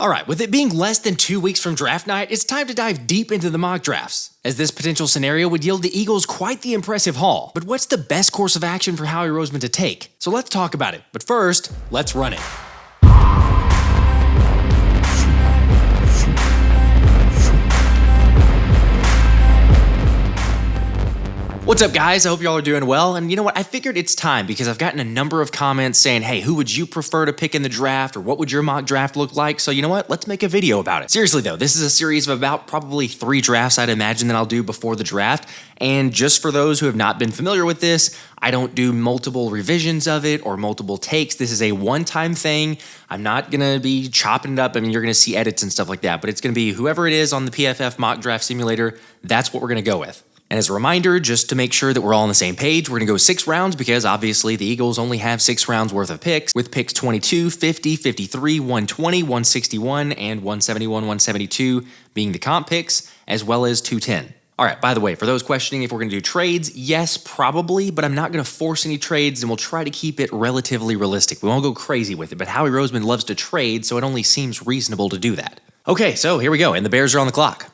All right, with it being less than 2 weeks from draft night, it's time to dive deep into the mock drafts, as this potential scenario would yield the Eagles quite the impressive haul. But what's the best course of action for Howie Roseman to take? So let's talk about it. But first, let's run it. What's up, guys? I hope y'all are doing well. And you know what? I figured it's time because I've gotten a number of comments saying, hey, who would you prefer to pick in the draft, or what would your mock draft look like? So you know what? Let's make a video about it. Seriously though, this is a series of about probably 3 drafts I'd imagine that I'll do before the draft. And just for those who have not been familiar with this, I don't do multiple revisions of it or multiple takes. This is a one-time thing. I'm not going to be chopping it up. I mean, you're going to see edits and stuff like that, but it's going to be whoever it is on the PFF mock draft simulator. That's what we're going to go with. And as a reminder, just to make sure that we're all on the same page, we're going to go 6 rounds because obviously the Eagles only have 6 rounds worth of picks, with picks 22, 50, 53, 120, 161, and 171, 172 being the comp picks, as well as 210. All right, by the way, for those questioning if we're going to do trades, yes, probably, but I'm not going to force any trades, and we'll try to keep it relatively realistic. We won't go crazy with it, but Howie Roseman loves to trade, so it only seems reasonable to do that. Okay, so here we go, and the Bears are on the clock.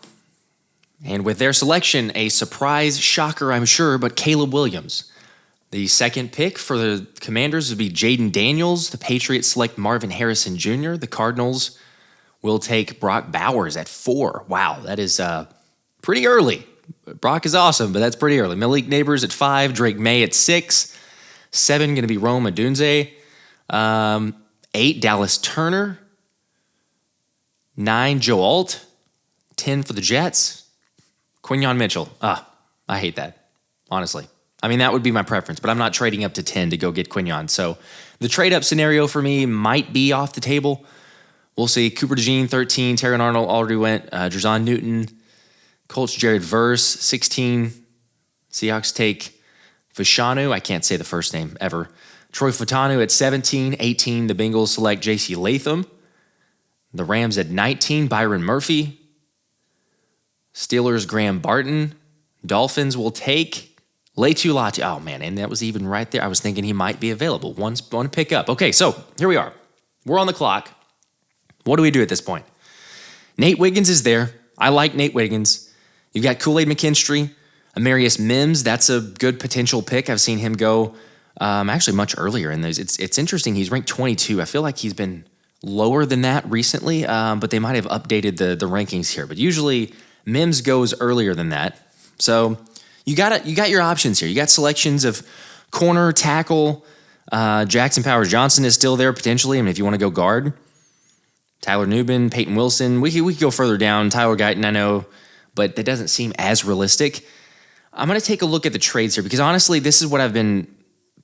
And with their selection, a surprise shocker, I'm sure, but Caleb Williams. The second pick for the Commanders would be Jaden Daniels. The Patriots select Marvin Harrison Jr. The Cardinals will take Brock Bowers at 4. Wow, that is pretty early. Brock is awesome, but that's pretty early. Malik Neighbors at 5. Drake May at 6. 7 going to be Rome Odunze. 8, Dallas Turner. 9, Joe Alt. 10 for the Jets. Quinyon Mitchell. I hate that, honestly. I mean, that would be my preference, but I'm not trading up to 10 to go get Quinyon. So the trade-up scenario for me might be off the table. We'll see. Cooper Dejean, 13. Terran Arnold already went. Dejean Newton. Colts Jared Verse, 16. Seahawks take Fashanu. I can't say the first name ever. Troy Fatanu at 17. 18, the Bengals select J.C. Latham. The Rams at 19, Byron Murphy. Steelers, Graham Barton. Dolphins will take Letu Latu. Oh, man, and that was even right there. I was thinking he might be available. One pick up. Okay, so here we are. We're on the clock. What do we do at this point? Nate Wiggins is there. I like Nate Wiggins. You've got Kool-Aid McKinstry, Amarius Mims. That's a good potential pick. I've seen him go actually much earlier in those. It's interesting. He's ranked 22. I feel like he's been lower than that recently, but they might have updated the rankings here. But usually Mims goes earlier than that. So you got your options here. You got selections of corner, tackle. Jackson Powers Johnson is still there potentially. I mean, if you want to go guard. Tyler Nubin, Peyton Wilson. We could go further down. Tyler Guyton, I know, but that doesn't seem as realistic. I'm going to take a look at the trades here because honestly, this is what I've been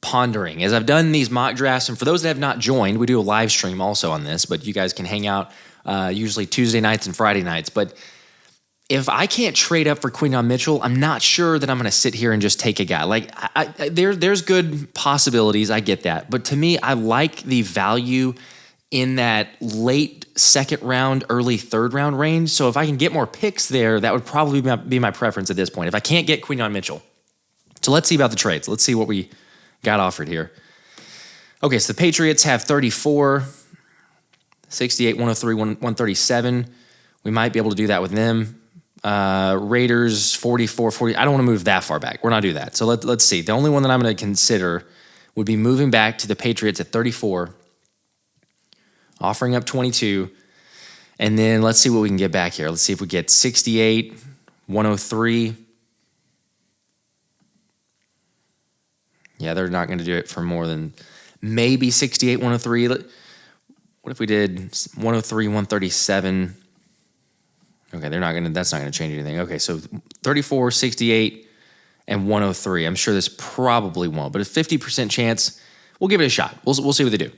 pondering as I've done these mock drafts. And for those that have not joined, we do a live stream also on this, but you guys can hang out usually Tuesday nights and Friday nights. But if I can't trade up for Quinyon Mitchell, I'm not sure that I'm going to sit here and just take a guy. Like there's good possibilities. I get that. But to me, I like the value in that late second round, early third round range. So if I can get more picks there, that would probably be my preference at this point. If I can't get Quinyon Mitchell. So let's see about the trades. Let's see what we got offered here. Okay, so the Patriots have 34, 68, 103, 137. We might be able to do that with them. Raiders 44, 40. I don't want to move that far back. We're not doing that. So let's see. The only one that I'm going to consider would be moving back to the Patriots at 34, offering up 22, and then let's see what we can get back here. Let's see if we get 68, 103. Yeah, they're not going to do it for more than maybe 68, 103. What if we did 103, 137? Okay, that's not going to change anything. Okay, so 34, 68, and 103. I'm sure this probably won't, but a 50% chance, we'll give it a shot. We'll see what they do.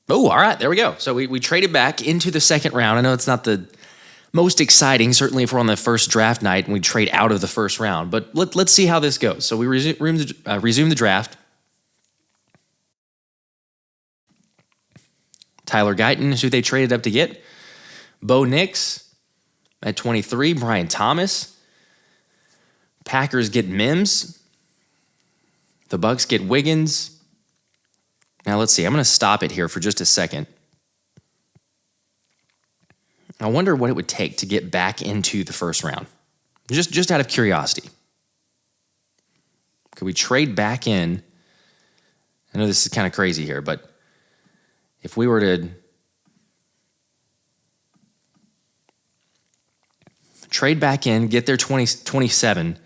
Oh, all right, there we go. So we traded back into the second round. I know it's not the most exciting, certainly if we're on the first draft night and we trade out of the first round, but let's see how this goes. So we resume the draft. Tyler Guyton is who they traded up to get. Bo Nix at 23. Brian Thomas. Packers get Mims. The Bucks get Wiggins. Now let's see. I'm going to stop it here for just a second. I wonder what it would take to get back into the first round. Just out of curiosity. Could we trade back in? I know this is kind of crazy here, but if we were to trade back in, get their 27,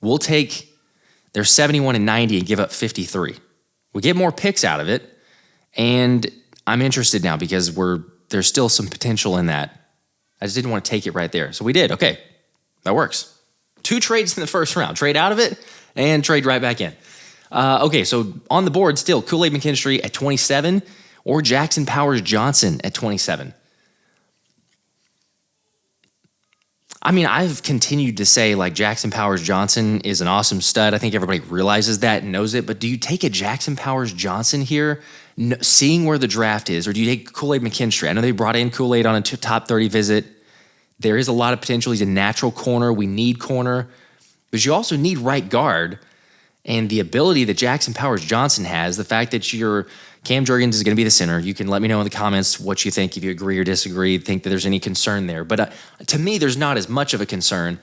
we'll take their 71 and 90 and give up 53. We get more picks out of it, and I'm interested now because there's still some potential in that. I just didn't want to take it right there. So we did. Okay, that works. 2 trades in the first round. Trade out of it and trade right back in. Okay, so on the board still, Kool-Aid McKinstry at 27 or Jackson Powers Johnson at 27. I mean, I've continued to say like Jackson Powers Johnson is an awesome stud. I think everybody realizes that and knows it. But do you take a Jackson Powers Johnson here, seeing where the draft is, or do you take Kool-Aid McKinstry? I know they brought in Kool-Aid on a top 30 visit. There is a lot of potential. He's a natural corner. We need corner. But you also need right guard. And the ability that Jackson Powers Johnson has, the fact that your Cam Jurgens is going to be the center. You can let me know in the comments what you think, if you agree or disagree, think that there's any concern there. But to me, there's not as much of a concern.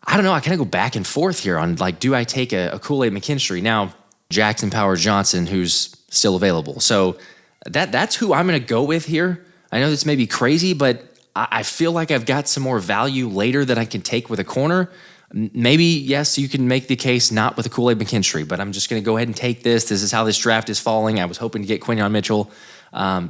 I don't know. I kind of go back and forth here on, like, do I take a Kool-Aid McKinstry? Now, Jackson Powers Johnson, who's still available. So that's who I'm going to go with here. I know this may be crazy, but I feel like I've got some more value later that I can take with a corner. Maybe, yes, you can make the case not with a Kool-Aid McKinstry, but I'm just going to go ahead and take this. This is how this draft is falling. I was hoping to get Quinyon Mitchell.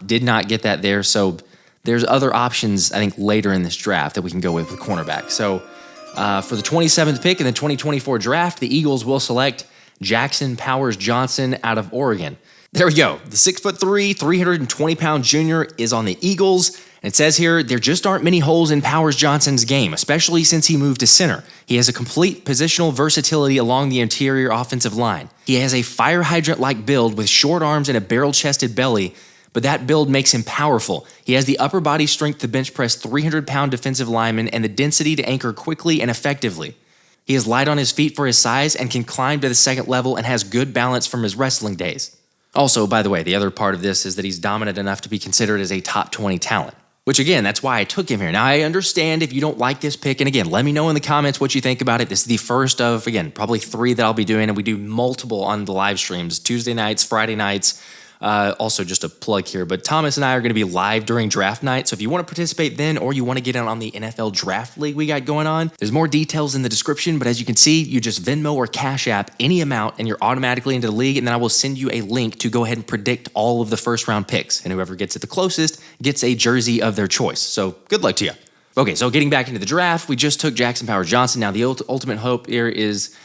Did not get that there. So there's other options, I think, later in this draft that we can go with cornerback. So for the 27th pick in the 2024 draft, the Eagles will select Jackson Powers Johnson out of Oregon. There we go. The 6'3", 320-pound junior is on the Eagles. And it says here, there just aren't many holes in Powers Johnson's game, especially since he moved to center. He has a complete positional versatility along the interior offensive line. He has a fire hydrant-like build with short arms and a barrel-chested belly, but that build makes him powerful. He has the upper body strength to bench press 300-pound defensive linemen and the density to anchor quickly and effectively. He is light on his feet for his size and can climb to the second level and has good balance from his wrestling days. Also, by the way, the other part of this is that he's dominant enough to be considered as a top 20 talent. Which, again, that's why I took him here. Now, I understand if you don't like this pick. And again, let me know in the comments what you think about it. This is the first of, again, probably 3 that I'll be doing. And we do multiple on the live streams, Tuesday nights, Friday nights. Also, just a plug here. But Thomas and I are going to be live during draft night. So if you want to participate then, or you want to get in on the NFL Draft League we got going on, there's more details in the description. But as you can see, you just Venmo or Cash App any amount and you're automatically into the league. And then I will send you a link to go ahead and predict all of the first round picks. And whoever gets it the closest gets a jersey of their choice. So good luck to you. Okay, so getting back into the draft, we just took Jackson Powers Johnson. Now the ultimate hope here is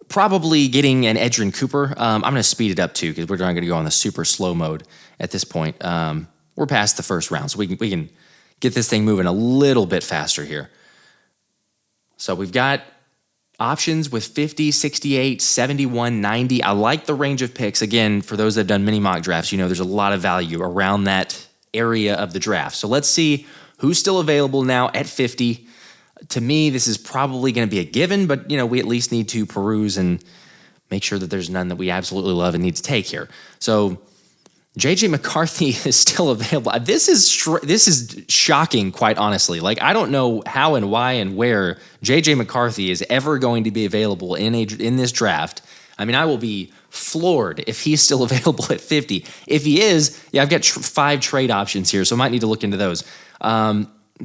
probably getting an Edgerrin Cooper. I'm going to speed it up too because we're not going to go on the super slow mode at this point. We're past the first round, so we can get this thing moving a little bit faster here. So we've got options with 50, 68, 71, 90. I like the range of picks. Again, for those that have done mini mock drafts, you know there's a lot of value around that area of the draft. So let's see who's still available now at 50. To me, this is probably going to be a given, but you know we at least need to peruse and make sure that there's none that we absolutely love and need to take here. So J.J. McCarthy is still available. This is shocking, quite honestly. Like I don't know how and why and where J.J. McCarthy is ever going to be available in this draft. I mean, I will be floored if he's still available at 50. If he is, yeah, I've got 5 trade options here, so I might need to look into those.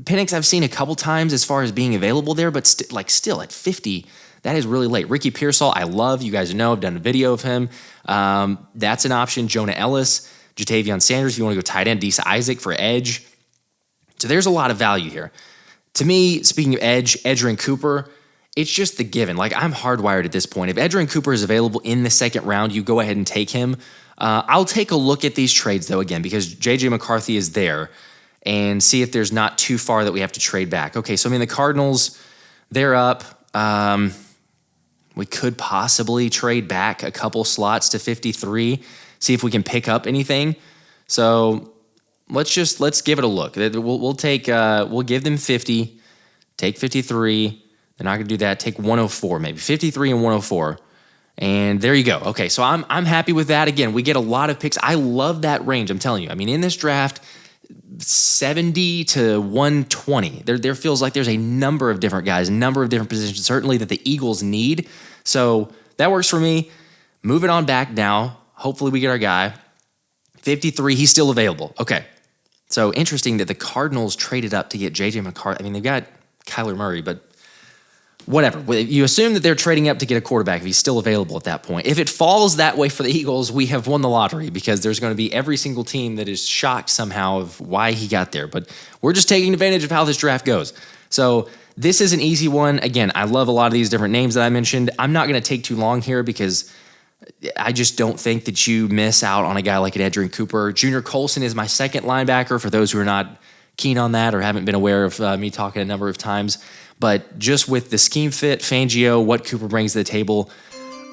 Penix I've seen a couple times as far as being available there, but still at 50, that is really late. Ricky Pearsall, I love. You guys know I've done a video of him. That's an option. Jonah Ellis, Jatavion Sanders, if you want to go tight end, Disa Isaac for edge. So there's a lot of value here. To me, speaking of edge, Edgerrin Cooper, it's just the given. Like I'm hardwired at this point. If Edgerrin Cooper is available in the second round, you go ahead and take him. I'll take a look at these trades though, again, because J.J. McCarthy is there. And see if there's not too far that we have to trade back. Okay, so I mean the Cardinals, they're up. We could possibly trade back a couple slots to 53, see if we can pick up anything. So let's give it a look. We'll give them 50, take 53. They're not gonna do that. Take 104, maybe 53 and 104. And there you go. Okay, so I'm happy with that. Again, we get a lot of picks. I love that range. I'm telling you. I mean, in this draft, 70 to 120. There feels like there's a number of different guys, a number of different positions, certainly that the Eagles need. So that works for me. Moving on back now. Hopefully we get our guy. 53, he's still available. Okay. So interesting that the Cardinals traded up to get J.J. McCarthy. I mean, they've got Kyler Murray, but whatever. You assume that they're trading up to get a quarterback if he's still available at that point. If it falls that way for the Eagles, we have won the lottery because there's going to be every single team that is shocked somehow of why he got there. But we're just taking advantage of how this draft goes. So this is an easy one. Again, I love a lot of these different names that I mentioned. I'm not going to take too long here because I just don't think that you miss out on a guy like an Edgerrin Cooper. Junior Colson is my second linebacker for those who are not keen on that or haven't been aware of me talking a number of times. But just with the scheme fit, Fangio, what Cooper brings to the table,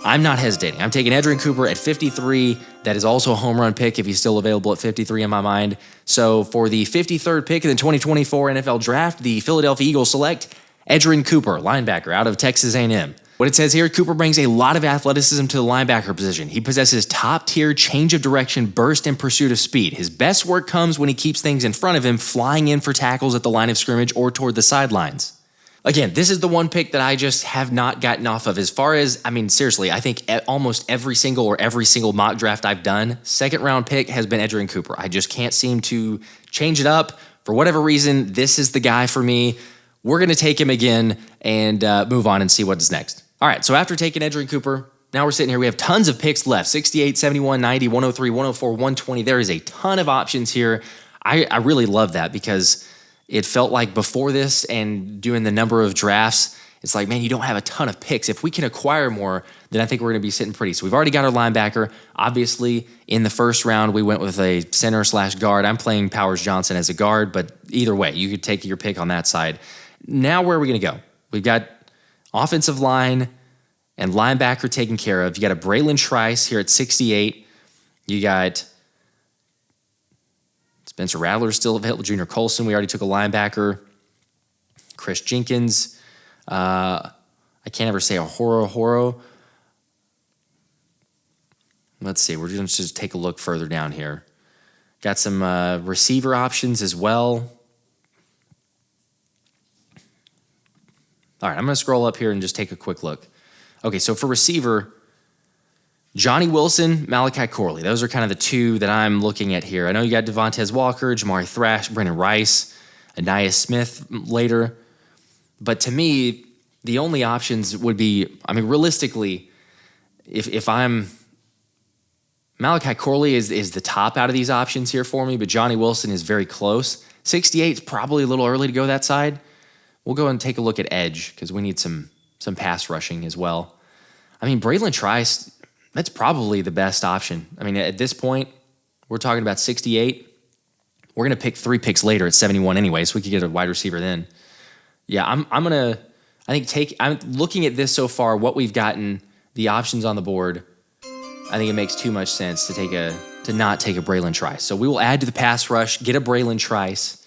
I'm not hesitating. I'm taking Edgerrin Cooper at 53. That is also a home run pick if he's still available at 53 in my mind. So for the 53rd pick in the 2024 NFL Draft, the Philadelphia Eagles select Edgerrin Cooper, linebacker out of Texas A&M. What it says here, Cooper brings a lot of athleticism to the linebacker position. He possesses top-tier change of direction, burst, and pursuit of speed. His best work comes when he keeps things in front of him, flying in for tackles at the line of scrimmage or toward the sidelines. Again, this is the one pick that I just have not gotten off of. As far as, I mean, seriously, I think almost every single mock draft I've done, second-round pick has been Edgerrin Cooper. I just can't seem to change it up. For whatever reason, this is the guy for me. We're going to take him again and move on and see what's next. All right, so after taking Edgerrin Cooper, now we're sitting here. We have tons of picks left, 68, 71, 90, 103, 104, 120. There is a ton of options here. I really love that because it felt like before this and doing the number of drafts, it's like, man, you don't have a ton of picks. If we can acquire more, then I think we're going to be sitting pretty. So we've already got our linebacker. Obviously, in the first round, we went with a center/guard. I'm playing Powers Johnson as a guard, but either way, you could take your pick on that side. Now, where are we going to go? We've got offensive line and linebacker taken care of. You got a Braylon Trice here at 68. You got Spencer Rattler still available. Junior Colson, we already took a linebacker. Chris Jenkins. I can't ever say Horo. Let's see. We're going to just take a look further down here. Got some receiver options as well. All right, I'm going to scroll up here and just take a quick look. Okay, so for receiver, Johnny Wilson, Malachi Corley. Those are kind of the two that I'm looking at here. I know you got Devontae Walker, Jamari Thrash, Brendan Rice, Anaya Smith later. But to me, the only options would be, I mean, realistically, if I'm Malachi Corley is the top out of these options here for me, but Johnny Wilson is very close. 68 is probably a little early to go that side. We'll go and take a look at edge because we need some pass rushing as well. I mean, Braylon Trice, that's probably the best option. I mean, at this point, we're talking about 68. We're going to pick 3 picks later at 71 anyway, so we could get a wide receiver then. Yeah, I'm looking at this so far, what we've gotten, the options on the board, I think it makes too much sense to not take a Braylon Trice. So we will add to the pass rush, get a Braylon Trice,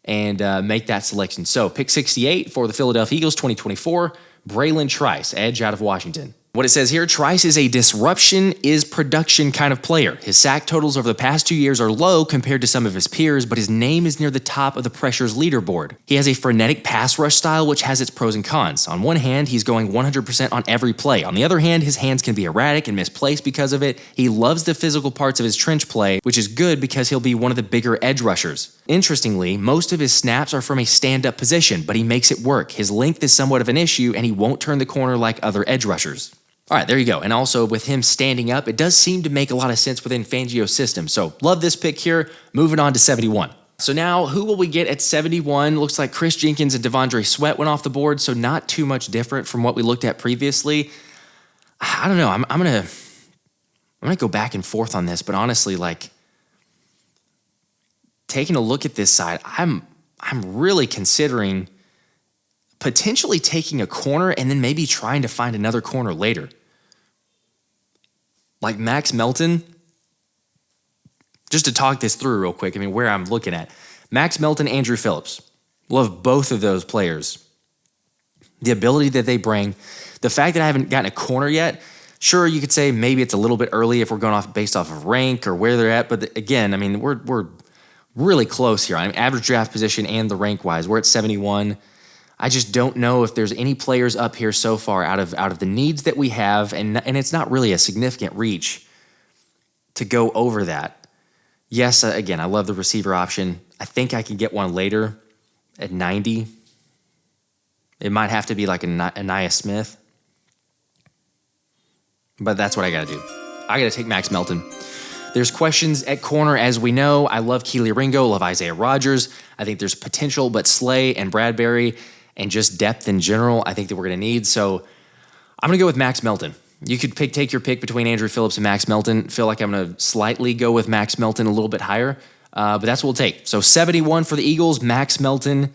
and make that selection. So pick 68 for the Philadelphia Eagles 2024, Braylon Trice, edge out of Washington. What it says here, Trice is a disruption is production kind of player. His sack totals over the past 2 years are low compared to some of his peers, but his name is near the top of the pressures leaderboard. He has a frenetic pass rush style, which has its pros and cons. On one hand, he's going 100% on every play. On the other hand, his hands can be erratic and misplaced because of it. He loves the physical parts of his trench play, which is good because he'll be one of the bigger edge rushers. Interestingly, most of his snaps are from a stand-up position, but he makes it work. His length is somewhat of an issue, and he won't turn the corner like other edge rushers. All right, there you go. And also with him standing up, it does seem to make a lot of sense within Fangio's system. So love this pick here. Moving on to 71. So now who will we get at 71? Looks like Chris Jenkins and Devondre Sweat went off the board, so not too much different from what we looked at previously. I don't know. I'm gonna go back and forth on this, but honestly, like taking a look at this side, I'm really considering potentially taking a corner and then maybe trying to find another corner later. Like Max Melton, just to talk this through real quick, I mean, where I'm looking at. Max Melton, Andrew Phillips. Love both of those players. The ability that they bring. The fact that I haven't gotten a corner yet, sure, you could say maybe it's a little bit early if we're going off based off of rank or where they're at, but again, I mean, we're really close here. I mean, average draft position and the rank-wise. We're at 71. I just don't know if there's any players up here so far out of the needs that we have, and it's not really a significant reach to go over that. Yes, again, I love the receiver option. I think I can get one later at 90. It might have to be like a Nia Smith, but that's what I got to do. I got to take Max Melton. There's questions at corner, as we know. I love Keely Ringo, love Isaiah Rodgers. I think there's potential, but Slay and Bradbury and just depth in general, I think that we're going to need. So I'm going to go with Max Melton. You could take your pick between Andrew Phillips and Max Melton. Feel like I'm going to slightly go with Max Melton a little bit higher, but that's what we'll take. So 71 for the Eagles. Max Melton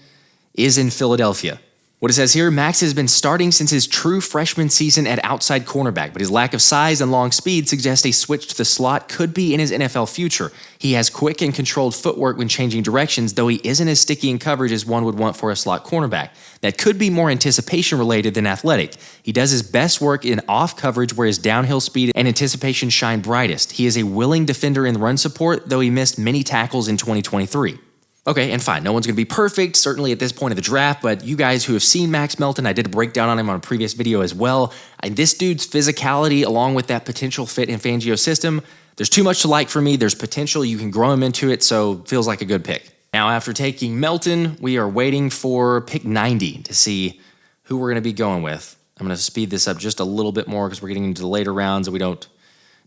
is in Philadelphia. What it says here, Max has been starting since his true freshman season at outside cornerback, but his lack of size and long speed suggests a switch to the slot could be in his NFL future. He has quick and controlled footwork when changing directions, though he isn't as sticky in coverage as one would want for a slot cornerback. That could be more anticipation related than athletic. He does his best work in off coverage where his downhill speed and anticipation shine brightest. He is a willing defender in run support, though he missed many tackles in 2023. Okay, and fine, no one's going to be perfect, certainly at this point of the draft, but you guys who have seen Max Melton, I did a breakdown on him on a previous video as well, and this dude's physicality along with that potential fit in Fangio's system, there's too much to like for me, there's potential, you can grow him into it, so feels like a good pick. Now, after taking Melton, we are waiting for pick 90 to see who we're going to be going with. I'm going to speed this up just a little bit more because we're getting into the later rounds and we don't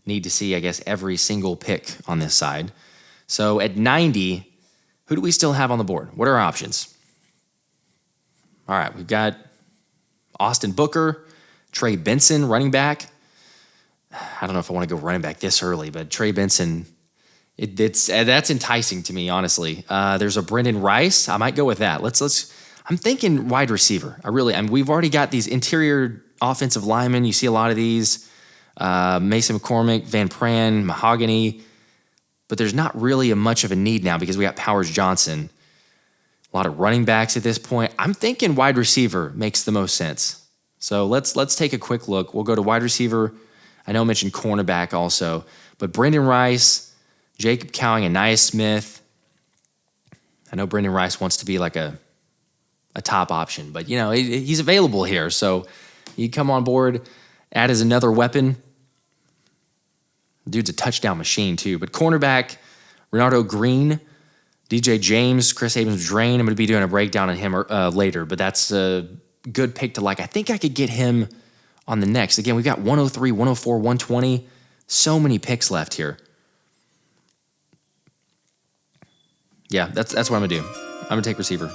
need to see, I guess, every single pick on this side. So at 90... who do we still have on the board? What are our options? All right, we've got Austin Booker, Trey Benson, running back. I don't know if I want to go running back this early, but Trey Benson, that's enticing to me, honestly. There's a Brendan Rice. I might go with that. I'm thinking wide receiver. We've already got these interior offensive linemen. You see a lot of these. Mason McCormick, Van Pran, Mahogany. But there's not really much of a need now because we got Powers Johnson. A lot of running backs at this point. I'm thinking wide receiver makes the most sense. So let's take a quick look. We'll go to wide receiver. I know I mentioned cornerback also. But Brendan Rice, Jacob Cowing, and Nia Smith. I know Brendan Rice wants to be like a top option. But, he's available here. So you come on board, add as another weapon. Dude's a touchdown machine, too. But cornerback, Renardo Green, DJ James, Chris Abrams-Drain. I'm going to be doing a breakdown on him later, but that's a good pick to like. I think I could get him on the next. Again, we've got 103, 104, 120. So many picks left here. Yeah, that's what I'm going to do. I'm going to take receiver.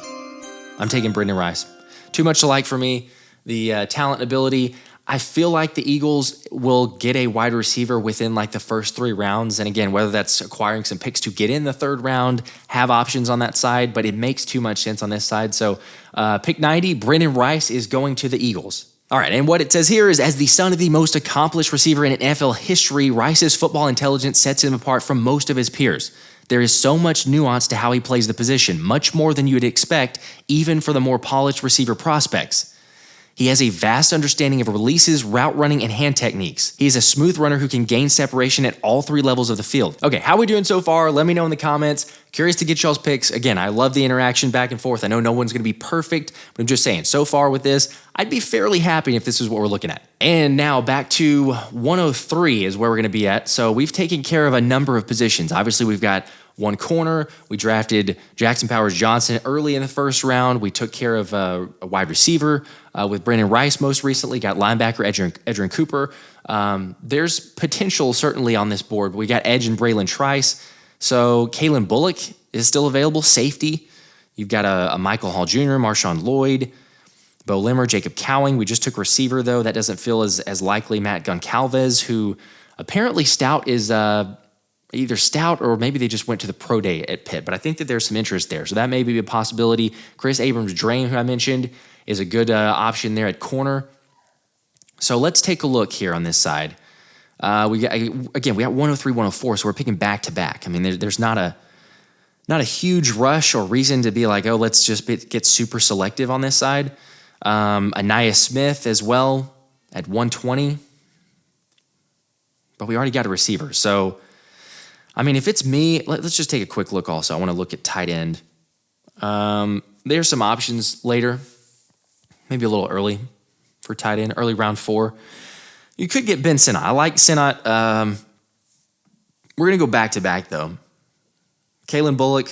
I'm taking Brendan Rice. Too much to like for me. The talent and ability, I feel like the Eagles will get a wide receiver within like the first 3 rounds. And again, whether that's acquiring some picks to get in the 3rd round, have options on that side, but it makes too much sense on this side. So pick 90, Brendan Rice is going to the Eagles. All right, and what it says here is, as the son of the most accomplished receiver in NFL history, Rice's football intelligence sets him apart from most of his peers. There is so much nuance to how he plays the position, much more than you would expect, even for the more polished receiver prospects. He has a vast understanding of releases, route running, and hand techniques. He is a smooth runner who can gain separation at all 3 levels of the field. Okay, how are we doing so far? Let me know in the comments. Curious to get y'all's picks. Again, I love the interaction back and forth. I know no one's going to be perfect, but I'm just saying, so far with this, I'd be fairly happy if this is what we're looking at. And now back to 103 is where we're going to be at. So we've taken care of a number of positions. Obviously, we've got one corner. We drafted Jackson Powers Johnson early in the 1st round. We took care of a wide receiver with Brendan Rice most recently. Got linebacker Edgerrin Cooper. There's potential certainly on this board. We got edge and Braylon Trice. So Kalen Bullock is still available, safety. You've got a Michael Hall Jr., Marshawn Lloyd, Bo Limmer, Jacob Cowing. We just took receiver, though. That doesn't feel as likely. Matt Goncalves, who apparently Stout is either Stout or maybe they just went to the pro day at Pitt. But I think that there's some interest there. So that may be a possibility. Chris Abrams-Drain, who I mentioned, is a good option there at corner. So let's take a look here on this side. We got 103, 104, so we're picking back-to-back. I mean, there's not a huge rush or reason to be like, oh, let's just get super selective on this side. Nia Smith as well at 120. But we already got a receiver. So I mean, if it's me, let's just take a quick look also. I want to look at tight end. There's some options later, maybe a little early for tight end, early round 4. You could get Ben Sinnott. I like Sinnott. We're going to go back-to-back, though. Kalen Bullock.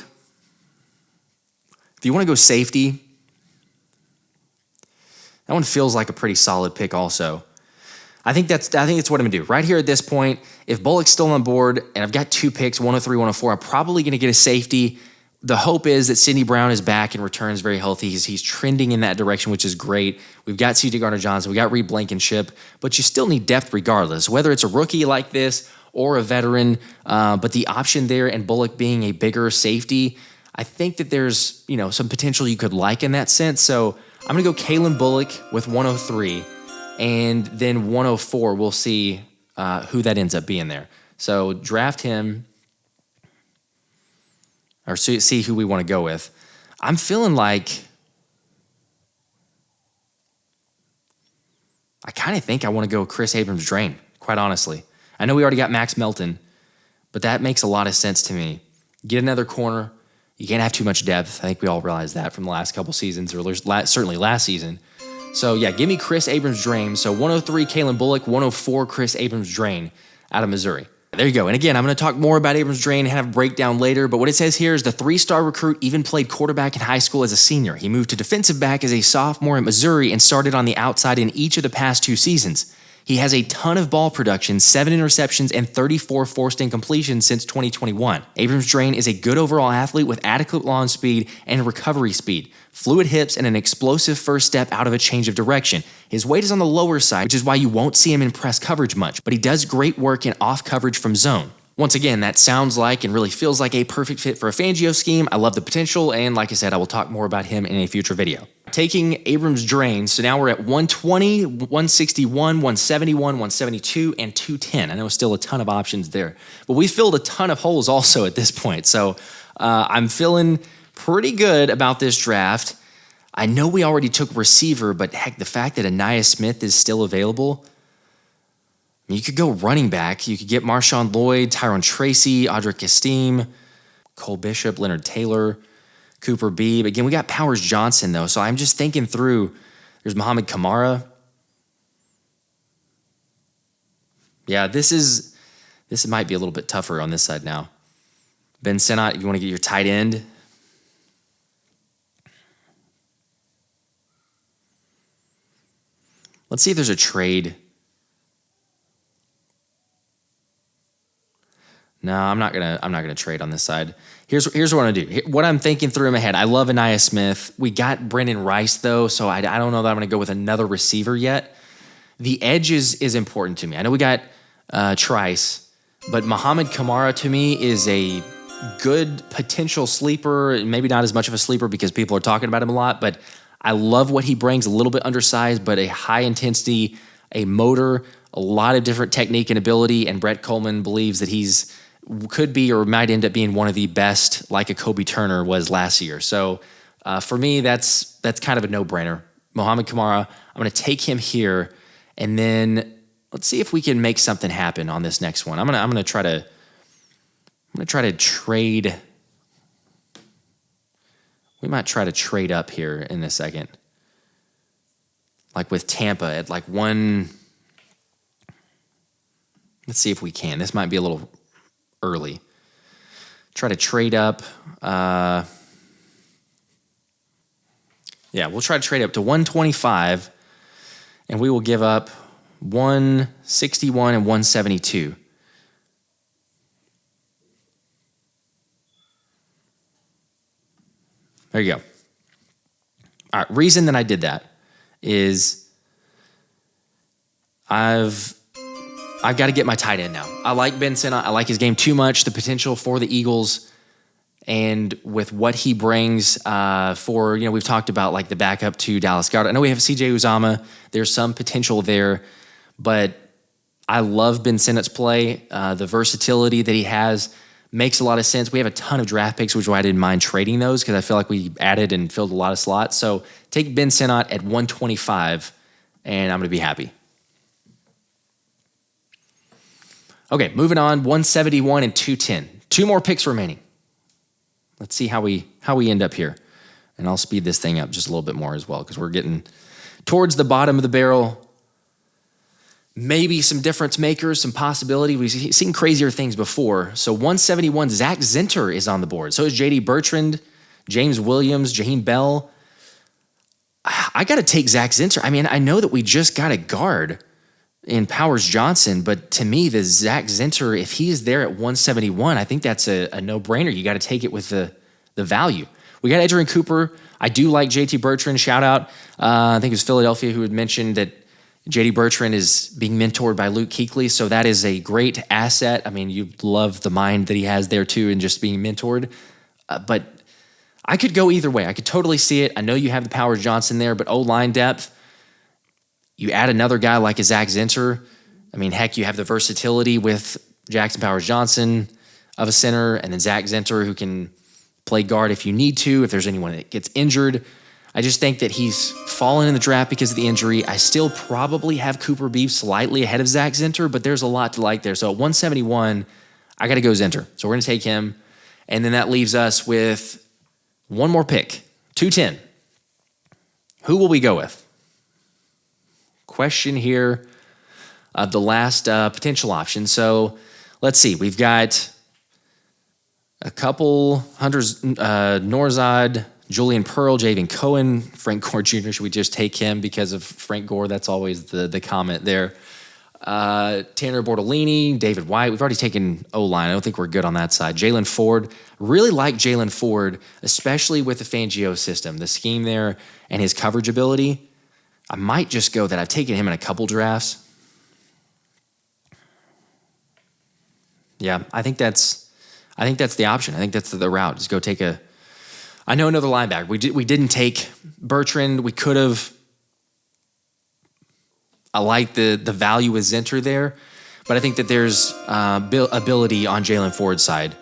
If you want to go safety, that one feels like a pretty solid pick also. I think that's what I'm going to do. Right here at this point, if Bullock's still on board and I've got 2 picks, 103, 104, I'm probably going to get a safety. The hope is that Sidney Brown is back and returns very healthy. He's trending in that direction, which is great. We've got C.J. Gardner-Johnson. We got Reed Blankenship, but you still need depth regardless, whether it's a rookie like this or a veteran. But the option there and Bullock being a bigger safety, I think that there's some potential you could like in that sense. So I'm going to go Kalen Bullock with 103, and then 104, we'll see who that ends up being there. So draft him, or see who we want to go with. I'm feeling like I kind of think I want to go Chris Abrams-Drain, quite honestly. I know we already got Max Melton, but that makes a lot of sense to me. Get another corner. You can't have too much depth. I think we all realized that from the last couple seasons, or certainly last season. So, yeah, give me Chris Abrams-Drain. So 103, Kalen Bullock, 104, Chris Abrams-Drain out of Missouri. There you go. And again, I'm going to talk more about Abrams-Drain and have a breakdown later, but what it says here is the 3-star recruit even played quarterback in high school as a senior. He moved to defensive back as a sophomore at Missouri and started on the outside in each of the past 2 seasons. He has a ton of ball production, 7 interceptions, and 34 forced incompletions since 2021. Abrams-Drain is a good overall athlete with adequate launch speed and recovery speed, fluid hips, and an explosive first step out of a change of direction. His weight is on the lower side, which is why you won't see him in press coverage much, but he does great work in off coverage from zone. Once again, that sounds like and really feels like a perfect fit for a Fangio scheme. I love the potential, and like I said, I will talk more about him in a future video. Taking Abrams-Drain, so now we're at 120, 161, 171, 172, and 210. I know still a ton of options there, but we filled a ton of holes also at this point. So I'm feeling pretty good about this draft. I know we already took receiver, but heck, the fact that Aniyah Smith is still available, you could go running back. You could get Marshawn Lloyd, Tyrone Tracy, Audric Esteem, Cole Bishop, Leonard Taylor, Cooper Beebe. Again, we got Powers Johnson, though, so I'm just thinking through. There's Muhammad Kamara. Yeah, this might be a little bit tougher on this side now. Ben Sinnott, if you want to get your tight end. Let's see if there's a trade. No, I'm not gonna trade on this side. Here's what I'm gonna do. What I'm thinking through in my head. I love Aniyah Smith. We got Brendan Rice though, so I don't know that I'm gonna go with another receiver yet. The edge is important to me. I know we got Trice, but Muhammad Kamara to me is a good potential sleeper. Maybe not as much of a sleeper because people are talking about him a lot, but I love what he brings. A little bit undersized, but a high intensity, a motor, a lot of different technique and ability. And Brett Coleman believes that could be or might end up being one of the best, like a Kobe Turner was last year. So for me, that's kind of a no-brainer. Muhammad Kamara, I'm going to take him here, and then let's see if we can make something happen on this next one. I'm going to try to trade. We might try to trade up here in a second, like with Tampa at like 1. Let's see if we can. This might be a little early. Try to trade up. We'll try to trade up to 125, and we will give up 161 and 172. There you go. All right, reason that I did that is I've got to get my tight end now. I like Ben Sinnott. I like his game too much, the potential for the Eagles, and with what he brings we've talked about like the backup to Dallas Goedert. I know we have C.J. Uzomah. There's some potential there, but I love Ben Sinnott's play. The versatility that he has makes a lot of sense. We have a ton of draft picks, which is why I didn't mind trading those because I feel like we added and filled a lot of slots. So take Ben Sinnott at 125, and I'm going to be happy. Okay, moving on, 171 and 210. 2 more picks remaining. Let's see how we end up here. And I'll speed this thing up just a little bit more as well because we're getting towards the bottom of the barrel. Maybe some difference makers, some possibility. We've seen crazier things before. So 171, Zach Zinter is on the board. So is J.D. Bertrand, James Williams, Jaheim Bell. I got to take Zach Zinter. I mean, I know that we just got a guard in Powers Johnson, but to me, the Zach Zinter, if he is there at 171, I think that's a no-brainer. You got to take it with the value. We got Edgerrin Cooper. I do like J.T. Bertrand. Shout out. I think it was Philadelphia who had mentioned that J.D. Bertrand is being mentored by Luke Kuechly, so that is a great asset. I mean, you love the mind that he has there too and just being mentored. But I could go either way. I could totally see it. I know you have the Powers Johnson there, but O-line depth, you add another guy like a Zach Zinter. I mean, heck, you have the versatility with Jackson Powers Johnson of a center and then Zach Zinter who can play guard if you need to, if there's anyone that gets injured. I just think that he's fallen in the draft because of the injury. I still probably have Cooper Beef slightly ahead of Zach Zinter, but there's a lot to like there. So at 171, I got to go Zinter. So we're going to take him. And then that leaves us with one more pick, 210. Who will we go with? Question here of the last potential option. So let's see. We've got a couple hunters, Norzad, Julian Pearl, Javen Cohen, Frank Gore Jr. Should we just take him because of Frank Gore? That's always the comment there. Tanner Bortolini, David White. We've already taken O-line. I don't think we're good on that side. Jalen Ford. Really like Jalen Ford, especially with the Fangio system, the scheme there and his coverage ability. I might just go that. I've taken him in a couple drafts. Yeah, I think that's the option. I think that's the route. Just go take a. I know another linebacker. We didn't take Bertrand. We could have. I like the value with Zinter there, but I think that there's ability on Jalen Ford's side.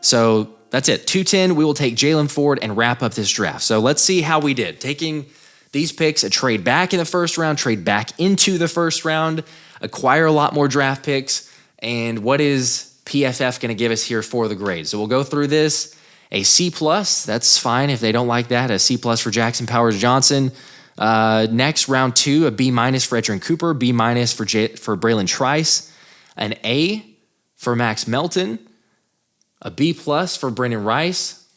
So that's it. 210. We will take Jalen Ford and wrap up this draft. So let's see how we did. Taking these picks, a trade back in the first round, trade back into the first round, acquire a lot more draft picks, and what is PFF going to give us here for the grade? So we'll go through this. A C+, that's fine if they don't like that. A C+ for Jackson Powers Johnson. Next, round 2, a B- for Edgerrin Cooper, B- for Braylon Trice, an A for Max Melton, a B+ for Brendan Rice,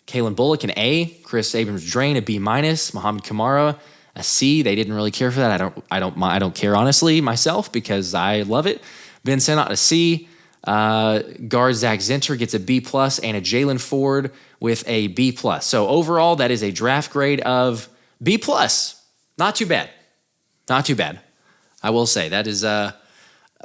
Kalen Bullock, an A, Chris Abrams-Drain, a B-, Muhammad Kamara, a C. They didn't really care for that. I don't care honestly myself because I love it. Ben Sinnott, a C. Guard Zach Zinter gets a B+ and a Jalen Ford with a B+. So overall, that is a draft grade of B+. Not too bad. Not too bad. I will say that is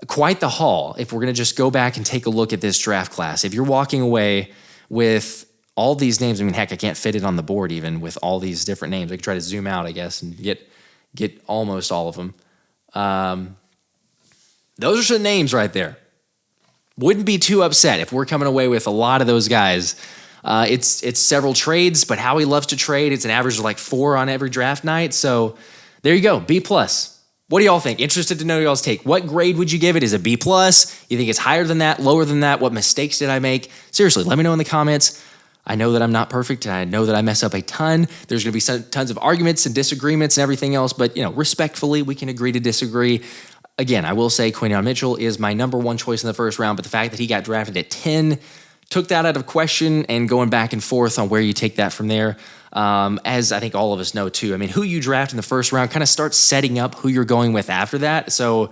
quite the haul if we're going to just go back and take a look at this draft class. If you're walking away with all these names, I mean, heck, I can't fit it on the board even with all these different names. I could try to zoom out, I guess, and get almost all of them. Those are some names right there. Wouldn't be too upset if we're coming away with a lot of those guys. It's several trades, but Howie loves to trade. It's an average of like 4 on every draft night. So there you go, B+. What do y'all think? Interested to know y'all's take. What grade would you give it? Is it B+? You think it's higher than that, lower than that? What mistakes did I make? Seriously, let me know in the comments. I know that I'm not perfect, and I know that I mess up a ton. There's going to be tons of arguments and disagreements and everything else, but respectfully, we can agree to disagree. Again, I will say Quinyon Mitchell is my number 1 choice in the first round, but the fact that he got drafted at 10 took that out of question, and going back and forth on where you take that from there. As I think all of us know too, I mean, who you draft in the first round kind of starts setting up who you're going with after that. So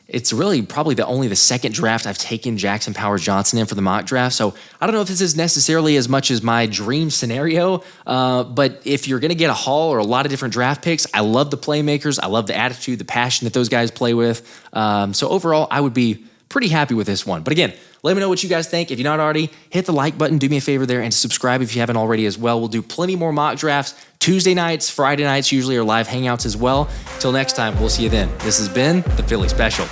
it's really probably only the second draft I've taken Jackson Powers Johnson in for the mock draft. So I don't know if this is necessarily as much as my dream scenario, but if you're going to get a haul or a lot of different draft picks, I love the playmakers. I love the attitude, the passion that those guys play with. So overall, I would be pretty happy with this one. But again, let me know what you guys think. If you're not already, hit the like button. Do me a favor there and subscribe if you haven't already as well. We'll do plenty more mock drafts. Tuesday nights, Friday nights usually are live hangouts as well. Till next time, we'll see you then. This has been the Philly Special.